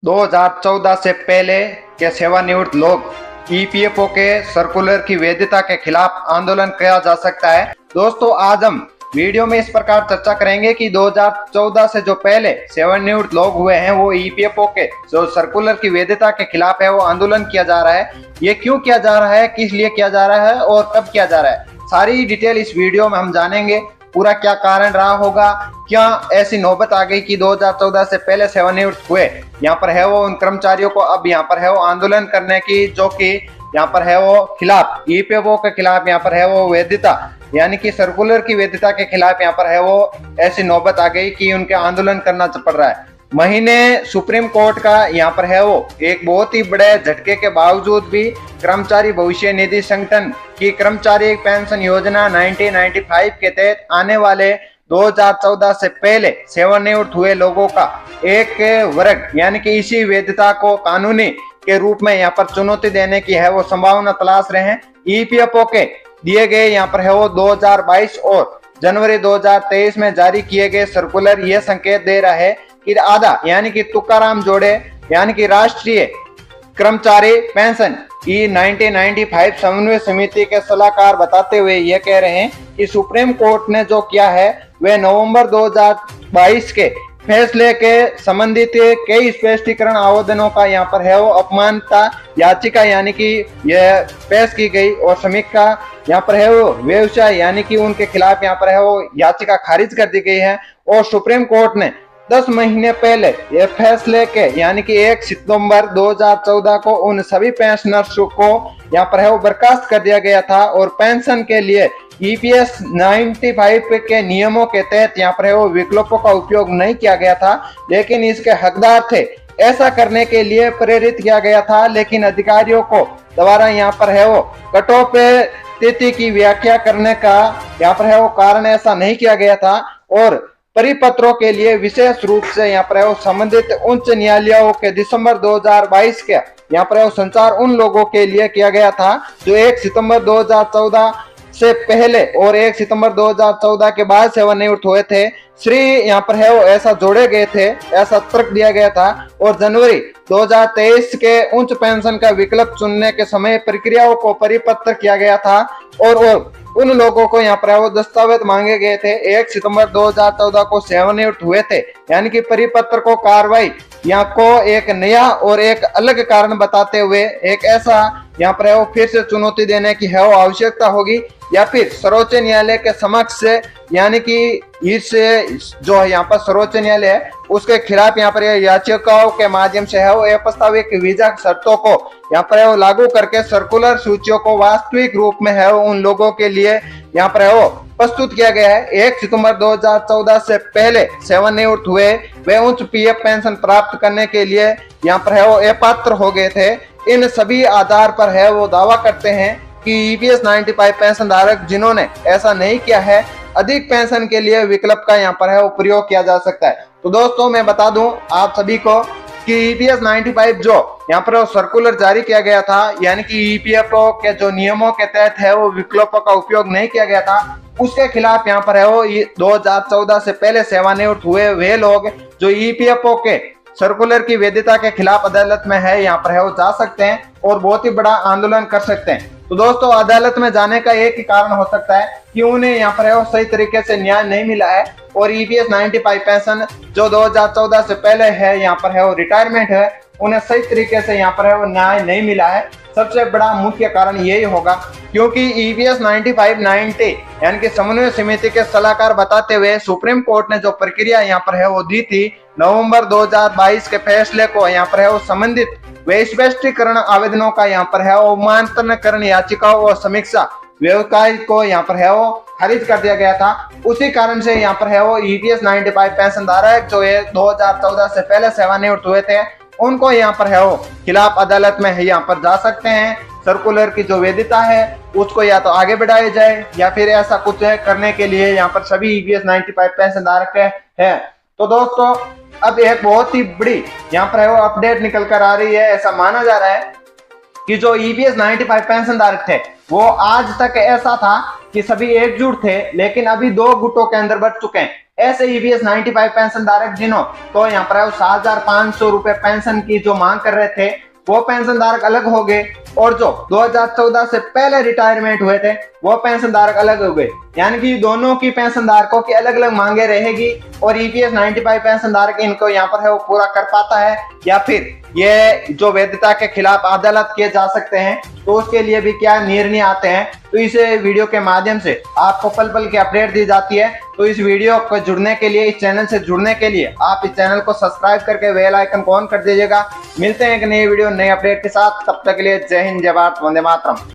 2014 से पहले के सेवानिवृत्त लोग ईपीएफओ के सर्कुलर की वैधता के खिलाफ आंदोलन किया जा सकता है। दोस्तों, आज हम वीडियो में इस प्रकार चर्चा करेंगे कि 2014 से जो पहले सेवानिवृत्त लोग हुए हैं वो ईपीएफओ के जो सर्कुलर की वैधता के खिलाफ है वो आंदोलन किया जा रहा है। ये क्यों किया जा रहा है, किस लिए किया जा रहा है और कब किया जा रहा है, सारी डिटेल इस वीडियो में हम जानेंगे। पूरा क्या कारण रहा होगा, क्या ऐसी नौबत आ गई कि 2014 से पहले सेवानिवृत्त हुए यहाँ पर है वो उन कर्मचारियों को अब यहाँ पर है वो आंदोलन करने की, जो कि यहाँ पर है वो खिलाफ ईपीएफओ के खिलाफ यहाँ पर है वो वैधता यानी कि सर्कुलर की वैधता के खिलाफ यहाँ पर है वो ऐसी नौबत आ गई कि उनके आंदोलन करना पड़ रहा है। महीने सुप्रीम कोर्ट का यहाँ पर है वो एक बहुत ही बड़े झटके के बावजूद भी कर्मचारी भविष्य निधि संगठन की कर्मचारी पेंशन योजना 1995 के तहत आने वाले 2014 से पहले सेवानिवृत्त हुए लोगों का एक वर्ग यानी कि इसी वैधता को कानूनी के रूप में यहाँ पर चुनौती देने की है वो संभावना तलाश रहे हैं। ईपीएफओ के दिए गए यहाँ पर है वो 2022 और जनवरी 2023 में जारी किए गए सर्कुलर ये संकेत दे रहा है कि आधा यानी कि तुकाराम जोड़े यानी कि राष्ट्रीय कर्मचारी पेंशन की 1995 समन्वय समिति के सलाहकार बताते हुए यह कह रहे हैं कि सुप्रीम कोर्ट ने जो किया है वह नवंबर 2022 के फैसले के संबंधित कई स्पष्टीकरण आवेदनों का यहाँ पर है वो अपमानता याचिका यानी कि यह पेश की गई और समीक्षा यहाँ पर है वो व्यवसाय यानी कि उनके खिलाफ यहाँ पर है वो याचिका खारिज कर दी गई है। और सुप्रीम कोर्ट ने 10 महीने पहले ये फैसले के यानी कि 1 सितंबर 2014 को उन सभी पेंशनर्स को यहाँ पर है वो बर्खास्त कर दिया गया था और पेंशन के लिए ईपीएस 95 के नियमों के तहत यहाँ पर है वो विकल्पों का उपयोग नहीं किया गया था, लेकिन इसके हकदार थे। ऐसा करने के लिए प्रेरित किया गया था, लेकिन अधिकारियों को द्वारा यहाँ पर है वो कट ऑफ तिथि की व्याख्या करने का यहाँ पर है वो कारण ऐसा नहीं किया गया था और परिपत्रों के लिए विशेष रूप से यहाँ पर है वो संबंधित उच्च न्यायालयों के दिसंबर 2022 के यहाँ पर है वो संचार उन लोगों के लिए किया गया था जो 1 सितंबर 2014 से पहले और 1 सितंबर 2014 के बाद सेवानिवृत्त हुए थे। श्री यहाँ पर है वो ऐसा जोड़े गए थे, ऐसा तर्क दिया गया था और जनवरी 2023 के उच्च पेंशन का विकल्प चुनने के समय प्रक्रियाओं को परिपत्र किया गया था और उन लोगों को यहाँ पर वो दस्तावेज मांगे गए थे 1 सितंबर 2014 को सेवानिवृत्त हुए थे, यानी कि परिपत्र को कार्रवाई यहाँ को एक नया और एक अलग कारण बताते हुए एक ऐसा यहाँ पर वो फिर से चुनौती देने की है वो आवश्यकता होगी या फिर सर्वोच्च न्यायालय के समक्ष यानी कि इस जो यहाँ पर सर्वोच्च न्यायालय है उसके खिलाफ यहाँ पर याचिकाओं के माध्यम से है वो प्रस्तावित वीजा शर्तों को यहाँ पर वो लागू करके सर्कुलर सूचियों को वास्तविक रूप में है वो उन लोगों के लिए यहाँ पर है वो प्रस्तुत किया गया है। 1 सितंबर 2014 से पहले सेवानिवृत्त हुए वे उच्च पीएफ पेंशन प्राप्त करने के लिए यहाँ पर है वो अपात्र हो गए थे। इन सभी आधार पर है वो दावा करते हैं कि ईपीएस 95 पेंशन धारक जिन्होंने ऐसा नहीं किया है अधिक पेंशन के लिए विकल्प का यहाँ पर है वो प्रयोग किया जा सकता है। तो दोस्तों, मैं बता दूं आप सभी को कि ईपीएस 95 जो यहाँ पर सर्कुलर जारी किया गया था यानी कि ईपीएफओ के जो नियमों के तहत है वो विकल्पों का उपयोग नहीं किया गया था, उसके खिलाफ यहाँ पर है वो 2014 से पहले सेवानिवृत्त हुए वे लोग जो ईपीएफओ के सर्कुलर की वैधता के खिलाफ अदालत में है यहाँ पर है वो जा सकते हैं और बहुत ही बड़ा आंदोलन कर सकते हैं। तो दोस्तों, अदालत में जाने का एक ही कारण हो सकता है कि उन्हें यहाँ पर है वो सही तरीके से न्याय नहीं मिला है और ईपीएस 95 पेंशन जो 2014 से पहले है यहाँ पर है वो रिटायरमेंट है, उन्हें सही तरीके से यहाँ पर है वो न्याय नहीं मिला है। सबसे बड़ा मुख्य कारण यही होगा क्योंकि ईपीएस 95-90 यानी कि समन्वय समिति के सलाहकार बताते हुए सुप्रीम कोर्ट ने जो प्रक्रिया यहाँ पर है वो दी थी नवंबर 2022 के फैसले को यहाँ पर है वो संबंधित वे स्पष्टीकरण आवेदनों का यहाँ पर है वो अवमाननाकरण याचिकाओं और समीक्षा व्यवसाय को यहाँ पर है वो खारिज कर दिया गया था। उसी कारण से यहाँ पर है वो ईपीएस 95 पेंशन धारक जो 2014 से पहले सेवानिवृत्त हुए थे उनको यहाँ पर है वो खिलाफ अदालत में यहाँ पर जा सकते हैं। सर्कुलर की जो वैधता है उसको या तो आगे बढ़ाया जाए या फिर ऐसा कुछ करने के लिए यहाँ पर सभी ईपीएस 95 पेंशन धारक है। तो दोस्तों, अब एक बहुत ही बड़ी यहाँ पर है वो अपडेट निकल कर आ रही है। ऐसा माना जा रहा है कि जो ईपीएस 95 पेंशन धारक थे वो आज तक ऐसा था कि सभी एकजुट थे, लेकिन अभी 2 गुटों के अंदर बढ़ चुके हैं। ऐसे ईपीएस 95 पेंशन धारक जिन्हों तो यहाँ पर 7,500 रुपए पेंशन की जो मांग कर रहे थे वो पेंशन धारक अलग हो गए, और जो 2014 से पहले रिटायरमेंट हुए थे वो पेंशन धारक अलग हो गए। यानी कि दोनों की पेंशन धारकों की अलग अलग मांगे रहेगी, और ईपीएस 95 पेंशन धारक इनको यहाँ पर है वो पूरा कर पाता है, या फिर ये जो वैधता के खिलाफ अदालत किए जा सकते हैं, तो उसके लिए भी क्या निर्णय आते हैं। तो इस वीडियो के माध्यम से आपको पल पल की अपडेट दी जाती है। तो इस वीडियो को जुड़ने के लिए, इस चैनल से जुड़ने के लिए आप इस चैनल को सब्सक्राइब करके बेल आइकन को ऑन कर दीजिएगा। मिलते हैं एक नई वीडियो नए अपडेट के साथ, तब तक के लिए जय हिंद, जय भारत, वंदे मातरम।